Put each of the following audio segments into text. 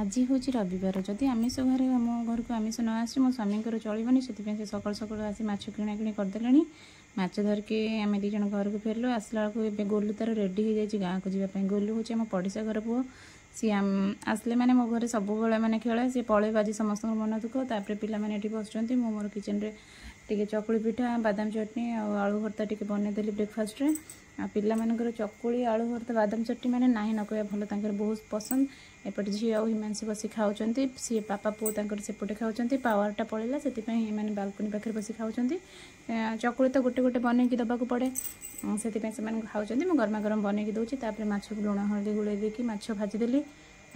आज हूँ रविवार जदि आमिष घर मो घर को आमिष न आस मो स्वामी चलनी से सकाल सकाल आसी माछ किणा कि करदे माछ धरिकी आम दी जन घर को फेरलु आसला बेलू गोलू तार रेडी हो जाए गाँव को जावाई गोलू हूँ आम पड़ोसा घर पुओ सी आसले मैंने मो घर सब मैंने खेले सी पलैब आज समस्त मन दुख तापर पे बस मोर किचन रे टे चकुली पिठा बादाम चटनी आलू भर्ता टे बनईदेली ब्रेकफास्ट रे पिला मानकर चकुली आलू भर्ता बादाम चटनी मैंने ना न कह भल बहुत पसंद एपटे झी आ हिमांशी बस खाऊँ सी पापा पुओ सेपटे खाऊँ पावरटा पड़ेगा से बालकनी पाखे बस खाऊँ चकुली तो गोटे गोटे बनईकी दबाक पड़े से खाऊँ मुझे गरमा गरम बनईकी दूसरी तापर माछ लुण हल्दी गुड़े देकी माछ भाजीदेली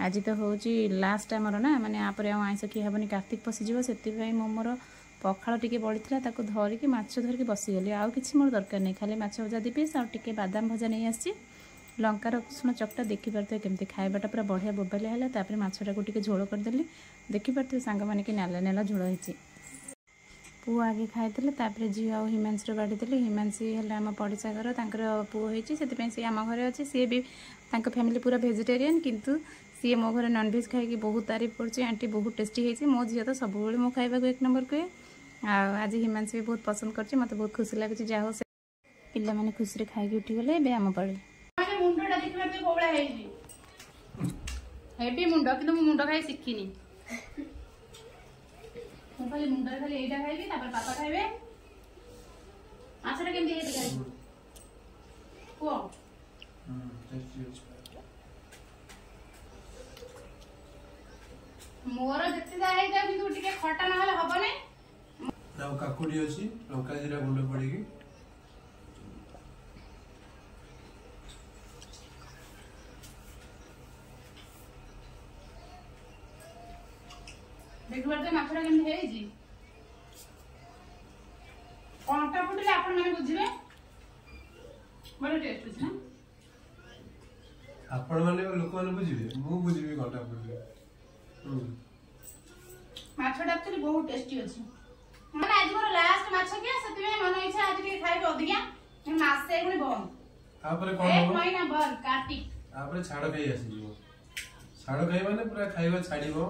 आज तो हूँ लास्ट आमर ना माने आप आइस खी हेनी कार्तिक पशिज से मोर पखाड़ टे बड़ी धरिकी माछ धरिकी बसीगली आउ कि मोर दरकार नहीं खाली माछ भजा दी पीस आगे बादाम भजा नहीं आसी लंका रसुण चकटा देखिपे केमती खाइबाटा पूरा बढ़िया बोबालिया है तापर माछटा को टे झोल करदेली देखिपे सांग मैंने कि नाला नाला झोल होती पुओ आगे खाई तापर झील आ हिमांशी बाड़ी देली हिमांशी है आम पड़ोसा घर तर पुओ होती से आम घर अच्छे सी भी फैमिली पूरा वेजिटेरियन किंतु सी मो घर नॉनवेज खाई बहुत तारीफ कर आंटी बहुत टेस्टी होती मो झील तो सब मो खाइबा एक नंबर कहे आज हिमांशी भी बहुत पसंद कर मत बहुत खुशी लगे जहाँ हो पिला मैंने खुशी खाई उठीगले आम पाली मुंडा देखा तो कोबड़ा हेवी मुंड कि मुंड खाई शिखिनी खाली मुंड खाली एटा खाइबी तापर पापा खाइबे आसरा केमती हेती खाइबो को मोर जति जा हेता किंतु टिके खटा न हले हबो नै ना काकुडी अछि लंका जीरा गुंड पड़ेगी देखुवार माछटा केमती हेजी कंटा फुटिले आपण माने बुझिबे बड़ा टेस्ट अछि ना आपण माने लोक माने बुझिबे मु बुझिबे कंटा फुटिले माछटा एक्चुअली बहुत टेस्टी अछि माने आज मोर लास्ट माछ के सतिवे मन इच्छा आज के खाइबे अधिका मासे गुणी बंद तापर कोन एक महीना भर कार्तिक तापर छाड़ खाई आसी जीवो छाड़ खाई माने पूरा खाइबा छाड़ीबो